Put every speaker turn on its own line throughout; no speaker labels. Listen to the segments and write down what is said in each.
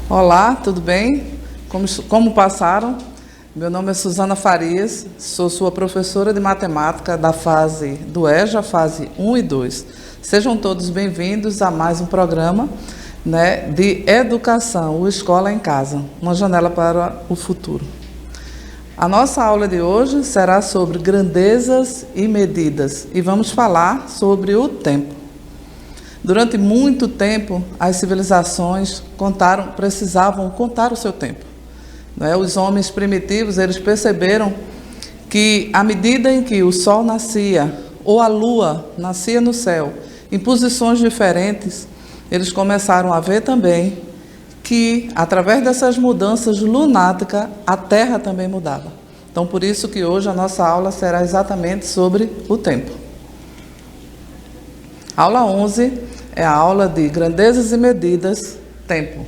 Olá, tudo bem? Como passaram? Meu nome é Suzana Farias, sou sua professora de matemática da fase do EJA, fase 1 e 2. Sejam todos bem-vindos a mais um programa, de educação, o Escola em Casa, uma janela para o futuro. A nossa aula de hoje será sobre grandezas e medidas e vamos falar sobre o tempo. Durante muito tempo, as civilizações precisavam contar o seu tempo. Os homens primitivos, eles perceberam que à medida em que o sol nascia ou a lua nascia no céu, em posições diferentes, eles começaram a ver também que, através dessas mudanças lunáticas, a Terra também mudava. Então, por isso que hoje a nossa aula será exatamente sobre o tempo. A aula 11 é a aula de grandezas e medidas, tempo.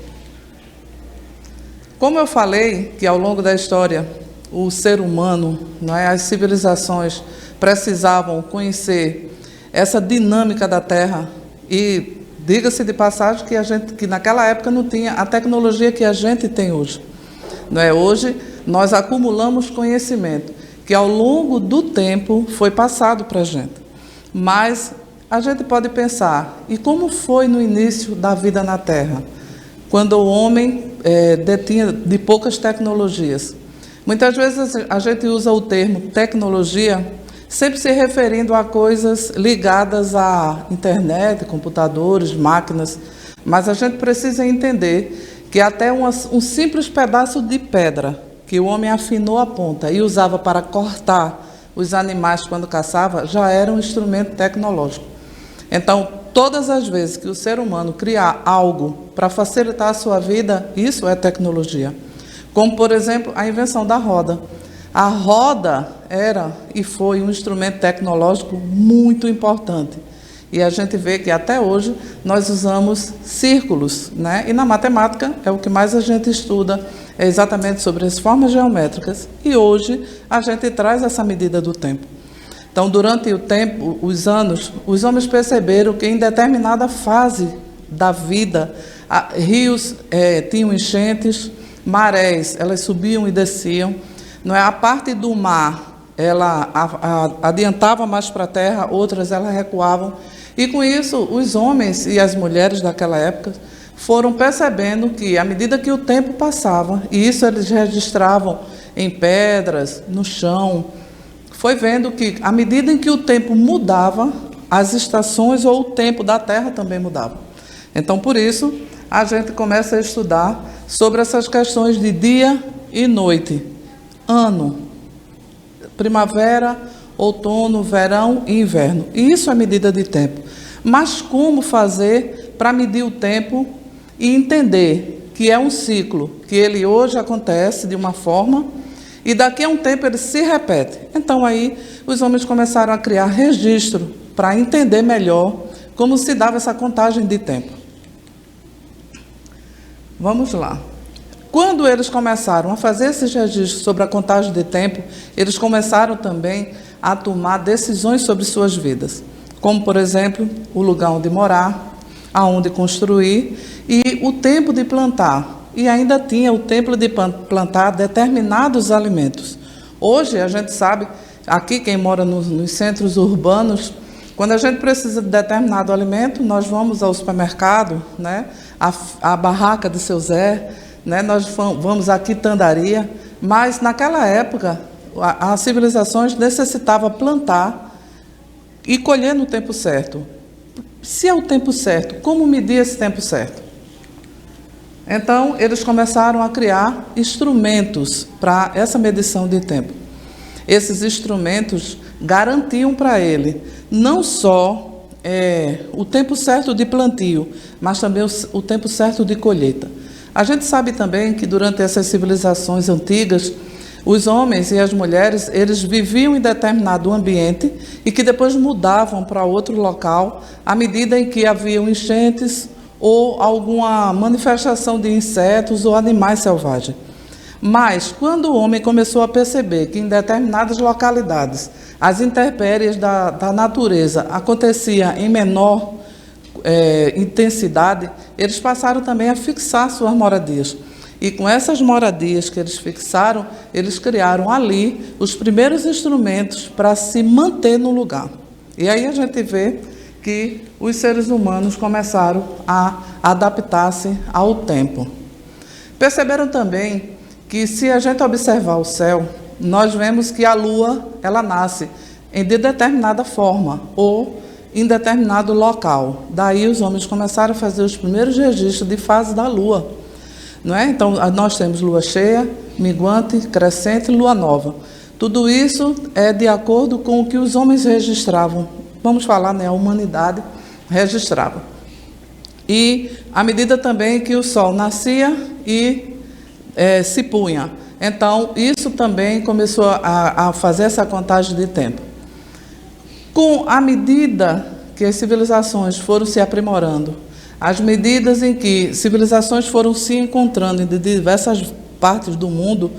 Como eu falei que ao longo da história o ser humano, as civilizações precisavam conhecer essa dinâmica da Terra e diga-se de passagem que naquela época não tinha a tecnologia que a gente tem hoje. Hoje nós acumulamos conhecimento que ao longo do tempo foi passado para a gente. Mas a gente pode pensar, e como foi no início da vida na Terra, quando o homem detinha de poucas tecnologias? Muitas vezes a gente usa o termo tecnologia sempre se referindo a coisas ligadas à internet, computadores, máquinas, mas a gente precisa entender que até um simples pedaço de pedra que o homem afinou a ponta e usava para cortar os animais quando caçava, já era um instrumento tecnológico. Então, todas as vezes que o ser humano cria algo para facilitar a sua vida, isso é tecnologia. Como, por exemplo, a invenção da roda. A roda era e foi um instrumento tecnológico muito importante. E a gente vê que até hoje nós usamos círculos, E na matemática é o que mais a gente estuda, é exatamente sobre as formas geométricas. E hoje a gente traz essa medida do tempo. Então, durante o tempo, os anos, os homens perceberam que em determinada fase da vida, rios tinham enchentes, marés, elas subiam e desciam. A parte do mar, ela adiantava mais para a terra, outras elas recuavam. E com isso, os homens e as mulheres daquela época foram percebendo que, à medida que o tempo passava, e isso eles registravam em pedras, no chão, foi vendo que, à medida em que o tempo mudava, as estações ou o tempo da Terra também mudava. Então, por isso, a gente começa a estudar sobre essas questões de dia e noite, ano, primavera, outono, verão e inverno. E isso é medida de tempo. Mas como fazer para medir o tempo e entender que é um ciclo, que ele hoje acontece de uma forma e daqui a um tempo ele se repete. Então aí os homens começaram a criar registro para entender melhor como se dava essa contagem de tempo. Vamos lá. Quando eles começaram a fazer esses registros sobre a contagem de tempo, eles começaram também a tomar decisões sobre suas vidas, como, por exemplo, o lugar onde morar, aonde construir e o tempo de plantar. E ainda tinha o tempo de plantar determinados alimentos. Hoje, a gente sabe, aqui quem mora nos centros urbanos, quando a gente precisa de determinado alimento, nós vamos ao supermercado, a barraca de seu Zé, nós vamos à quitandaria, mas naquela época, as civilizações necessitavam plantar e colher no tempo certo. Se é o tempo certo, como medir esse tempo certo? Então, eles começaram a criar instrumentos para essa medição de tempo. Esses instrumentos garantiam para ele não só o tempo certo de plantio, mas também o tempo certo de colheita. A gente sabe também que durante essas civilizações antigas, os homens e as mulheres, eles viviam em determinado ambiente e que depois mudavam para outro local à medida em que haviam enchentes ou alguma manifestação de insetos ou animais selvagens. Mas, quando o homem começou a perceber que em determinadas localidades as intempéries da natureza aconteciam em menor intensidade, eles passaram também a fixar suas moradias. E com essas moradias que eles fixaram, eles criaram ali os primeiros instrumentos para se manter no lugar. E aí a gente vê que os seres humanos começaram a adaptar-se ao tempo. Perceberam também que, se a gente observar o céu, nós vemos que a Lua, ela nasce de determinada forma ou em determinado local. Daí os homens começaram a fazer os primeiros registros de fase da Lua. Não é? Então, nós temos lua cheia, minguante, crescente e lua nova. Tudo isso é de acordo com o que os homens registravam. Vamos falar, né? A humanidade registrava. E à medida também que o sol nascia e se punha. Então, isso também começou a fazer essa contagem de tempo. Com a medida que as civilizações foram se aprimorando, as medidas em que civilizações foram se encontrando em diversas partes do mundo,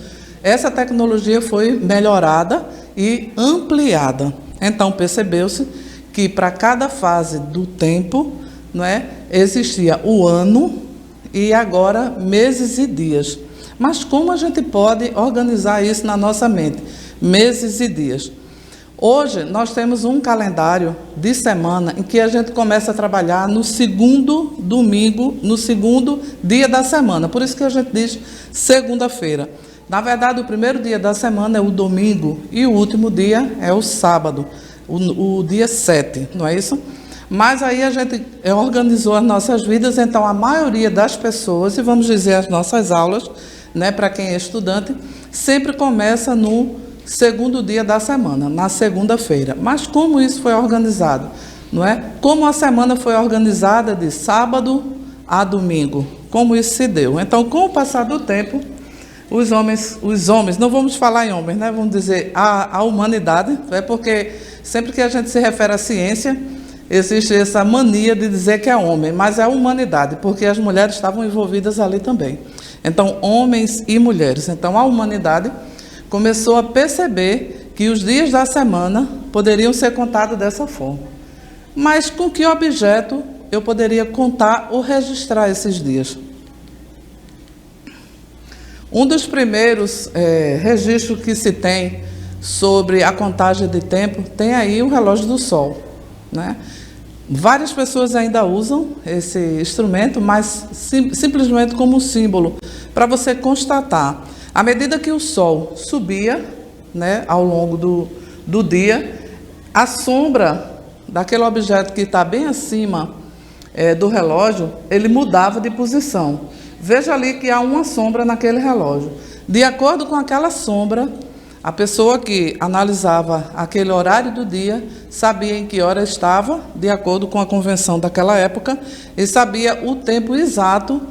essa tecnologia foi melhorada e ampliada. Então, percebeu-se que para cada fase do tempo, não é, existia o ano e agora meses e dias. Mas como a gente pode organizar isso na nossa mente? Meses e dias. Hoje, nós temos um calendário de semana em que a gente começa a trabalhar no segundo domingo, no segundo dia da semana. Por isso que a gente diz segunda-feira. Na verdade, o primeiro dia da semana é o domingo e o último dia é o sábado, o dia 7, não é isso? Mas aí a gente organizou as nossas vidas, então a maioria das pessoas, e vamos dizer as nossas aulas, né, para quem é estudante, sempre começa no segundo dia da semana, na segunda-feira. Mas como isso foi organizado? Não é? Como a semana foi organizada de sábado a domingo? Como isso se deu? Então, com o passar do tempo, os homens, não vamos falar em homens, né? Vamos dizer a humanidade, é porque sempre que a gente se refere à ciência, existe essa mania de dizer que é homem, mas é a humanidade, porque as mulheres estavam envolvidas ali também. Então, homens e mulheres. Então, a humanidade começou a perceber que os dias da semana poderiam ser contados dessa forma. Mas com que objeto eu poderia contar ou registrar esses dias? Um dos primeiros registros que se tem sobre a contagem de tempo tem aí o relógio do sol, né? Várias pessoas ainda usam esse instrumento, mas simplesmente como um símbolo, para você constatar. À medida que o sol subia, né, ao longo do dia, a sombra daquele objeto que está bem acima do relógio, ele mudava de posição. Veja ali que há uma sombra naquele relógio. De acordo com aquela sombra, a pessoa que analisava aquele horário do dia sabia em que hora estava, de acordo com a convenção daquela época, e sabia o tempo exato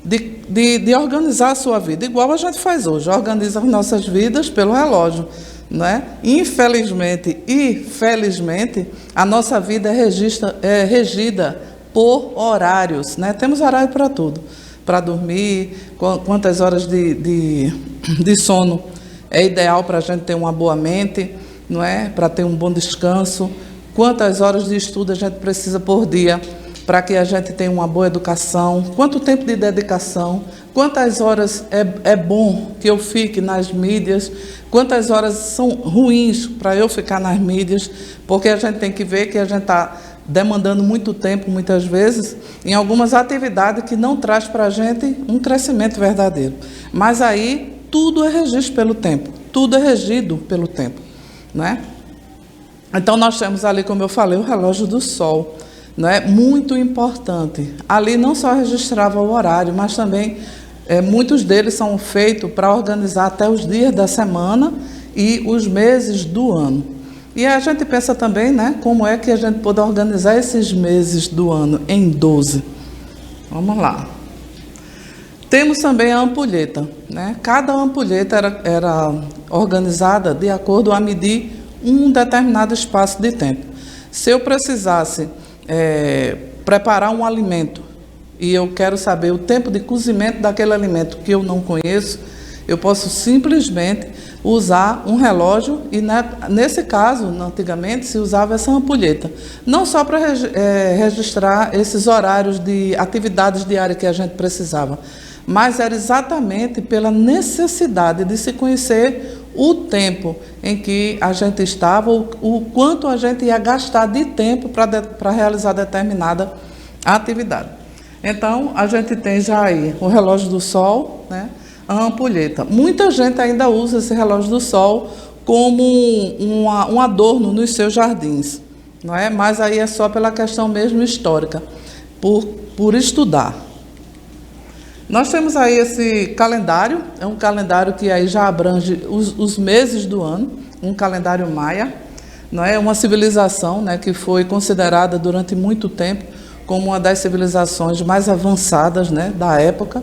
de organizar a sua vida, igual a gente faz hoje, organiza as nossas vidas pelo relógio, não é? Infelizmente e felizmente, a nossa vida é regida por horários, né? Temos horário para tudo, para dormir, quantas horas de sono é ideal para a gente ter uma boa mente, não é? Para ter um bom descanso, quantas horas de estudo a gente precisa por dia, para que a gente tenha uma boa educação, quanto tempo de dedicação, quantas horas é bom que eu fique nas mídias, quantas horas são ruins para eu ficar nas mídias, porque a gente tem que ver que a gente está demandando muito tempo, muitas vezes, em algumas atividades que não traz para a gente um crescimento verdadeiro. Mas aí tudo é regido pelo tempo, tudo é regido pelo tempo, não é? Então nós temos ali, como eu falei, o relógio do sol, não é? Muito importante. Ali não só registrava o horário, mas também muitos deles são feitos para organizar até os dias da semana e os meses do ano. E a gente pensa também, né, como é que a gente pode organizar esses meses do ano em 12. Vamos lá. Temos também a ampulheta, né? Cada ampulheta era organizada de acordo a medir um determinado espaço de tempo. Se eu precisasse preparar um alimento e eu quero saber o tempo de cozimento daquele alimento que eu não conheço, eu posso simplesmente usar um relógio e, nesse caso, antigamente, se usava essa ampulheta. Não só para registrar esses horários de atividades diárias que a gente precisava, mas era exatamente pela necessidade de se conhecer o tempo em que a gente estava, o quanto a gente ia gastar de tempo para realizar determinada atividade. Então, a gente tem já aí o relógio do sol, né? A ampulheta. Muita gente ainda usa esse relógio do sol como um adorno nos seus jardins, não é? Mas aí é só pela questão mesmo histórica, por estudar. Nós temos aí esse calendário, é um calendário que aí já abrange os meses do ano, um calendário maia, não é? Uma civilização, né, que foi considerada durante muito tempo como uma das civilizações mais avançadas, né, da época.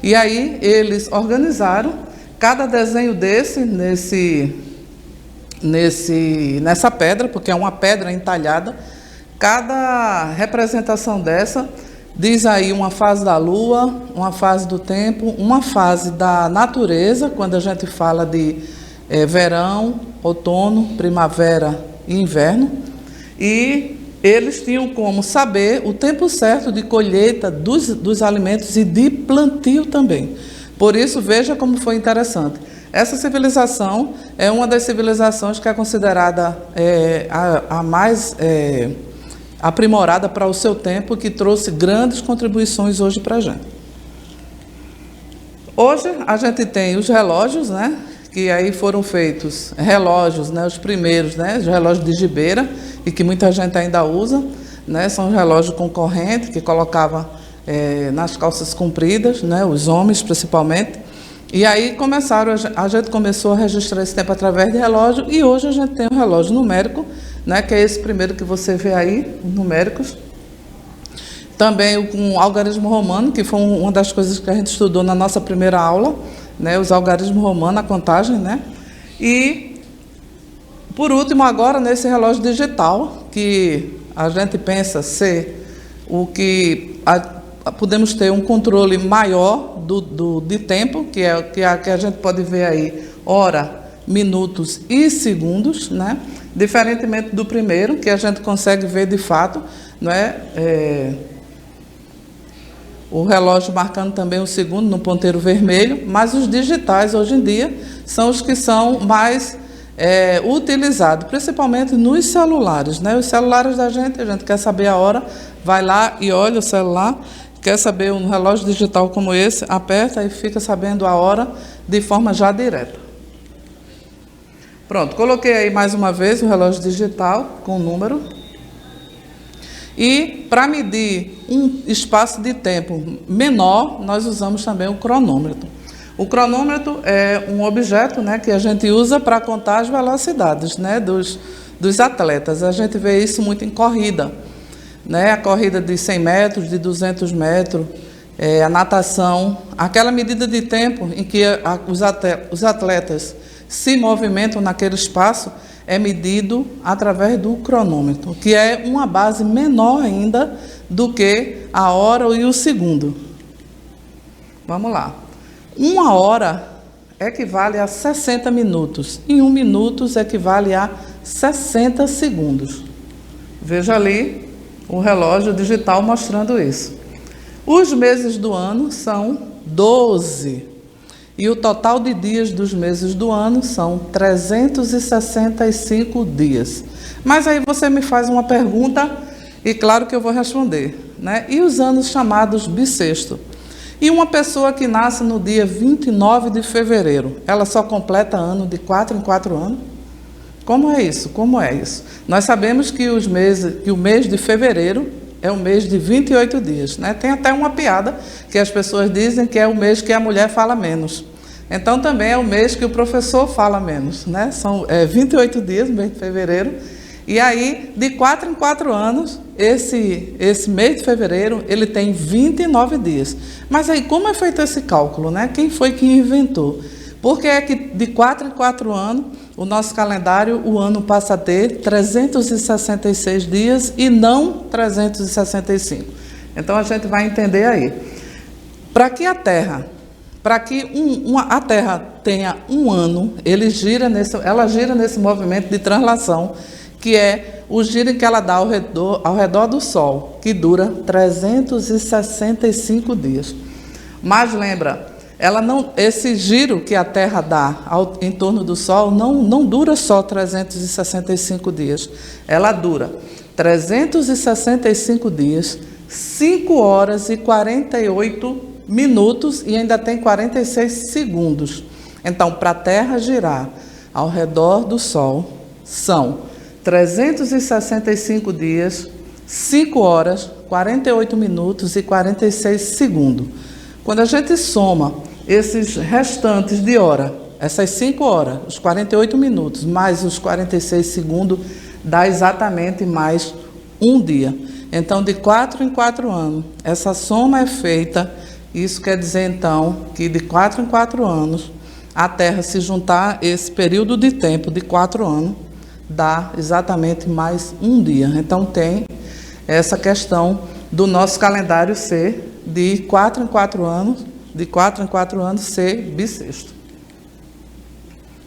E aí eles organizaram cada desenho desse nessa pedra, porque é uma pedra entalhada. Cada representação dessa diz aí uma fase da lua, uma fase do tempo, uma fase da natureza, quando a gente fala de verão, outono, primavera e inverno. E eles tinham como saber o tempo certo de colheita dos alimentos e de plantio também. Por isso, veja como foi interessante. Essa civilização é uma das civilizações que é considerada a mais aprimorada para o seu tempo, que trouxe grandes contribuições hoje para a gente. Hoje, a gente tem os relógios, né? Que aí foram feitos relógios, né, os primeiros, né, os relógios de gibeira, e que muita gente ainda usa, né, são os relógios com corrente, que colocava nas calças compridas, né, os homens principalmente, e aí a gente começou a registrar esse tempo através de relógio, e hoje a gente tem um relógio numérico, né, que é esse primeiro que você vê aí, os numéricos. Também com algarismo romano, que foi uma das coisas que a gente estudou na nossa primeira aula, né, os algarismos romanos, a contagem, né? E, por último, agora, nesse relógio digital, que a gente pensa ser o que podemos ter um controle maior de tempo, que a gente pode ver aí hora, minutos e segundos, né? Diferentemente do primeiro, que a gente consegue ver de fato, não é? O relógio marcando também o segundo no ponteiro vermelho, mas os digitais hoje em dia são os que são mais utilizados, principalmente nos celulares, né? Os celulares da gente, a gente quer saber a hora, vai lá e olha o celular, quer saber um relógio digital como esse, aperta e fica sabendo a hora de forma já direta. Pronto, coloquei aí mais uma vez o relógio digital com o número. E para medir um espaço de tempo menor, nós usamos também o cronômetro. O cronômetro é um objeto, né, que a gente usa para contar as velocidades, né, dos atletas. A gente vê isso muito em corrida, né, a corrida de 100 metros, de 200 metros, a natação. Aquela medida de tempo em que os atletas se movimentam naquele espaço é medido através do cronômetro, que é uma base menor ainda do que a hora e o segundo. Vamos lá. 1 hora equivale a 60 minutos e 1 minuto equivale a 60 segundos. Veja ali o relógio digital mostrando isso. Os meses do ano são 12. E o total de dias dos meses do ano são 365 dias. Mas aí você me faz uma pergunta e claro que eu vou responder, né? E os anos chamados bissexto? E uma pessoa que nasce no dia 29 de fevereiro, ela só completa ano de 4 em 4 anos? Como é isso? Como é isso? Nós sabemos que o mês de fevereiro é um mês de 28 dias, né? Tem até uma piada que as pessoas dizem que é o mês que a mulher fala menos. Então, também é o mês que o professor fala menos, né? São 28 dias, mês de fevereiro. E aí, de 4 em 4 anos, esse mês de fevereiro, ele tem 29 dias. Mas aí, como é feito esse cálculo, né? Quem foi que inventou? Porque é que de 4 em 4 anos, o nosso calendário, o ano passa a ter 366 dias e não 365. Então, a gente vai entender aí. Para que a Terra para que a Terra tenha um ano, ela gira nesse movimento de translação, que é o giro que ela dá ao redor do Sol, que dura 365 dias. Mas lembra, esse giro que a Terra dá em torno do Sol não dura só 365 dias. Ela dura 365 dias, 5 horas e 48 minutos e ainda tem 46 segundos. Então, para a Terra girar ao redor do Sol, são 365 dias, 5 horas, 48 minutos e 46 segundos. Quando a gente soma esses restantes de hora, essas 5 horas, os 48 minutos, mais os 46 segundos, dá exatamente mais um dia. Então, de 4 em 4 anos, essa soma é feita. Isso quer dizer, então, que de 4 em 4 anos, a Terra, se juntar esse período de tempo de 4 anos, dá exatamente mais um dia. Então, tem essa questão do nosso calendário ser de 4 em 4 anos, ser bissexto.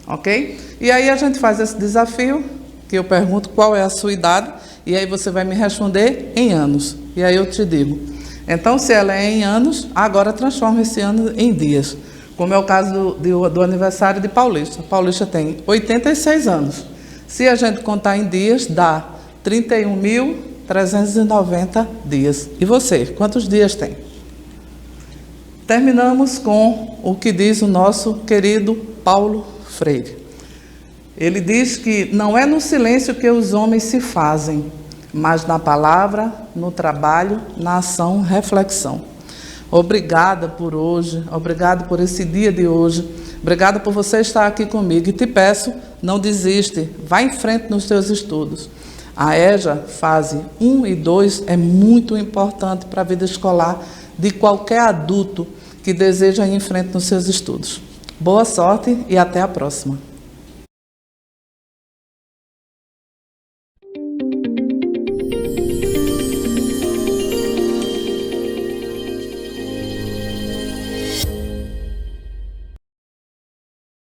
Ok? E aí a gente faz esse desafio, que eu pergunto qual é a sua idade, e aí você vai me responder em anos. E aí eu te digo. Então, se ela é em anos, agora transforma esse ano em dias. Como é o caso do aniversário de Paulista. Paulista tem 86 anos. Se a gente contar em dias, dá 31.390 dias. E você, quantos dias tem? Terminamos com o que diz o nosso querido Paulo Freire. Ele diz que não é no silêncio que os homens se fazem, mas na palavra, no trabalho, na ação, reflexão. Obrigada por hoje, obrigado por esse dia de hoje, obrigada por você estar aqui comigo e te peço, não desiste, vá em frente nos teus estudos. A EJA, fase 1 e 2, é muito importante para a vida escolar de qualquer adulto que deseja ir em frente nos seus estudos. Boa sorte e até a próxima.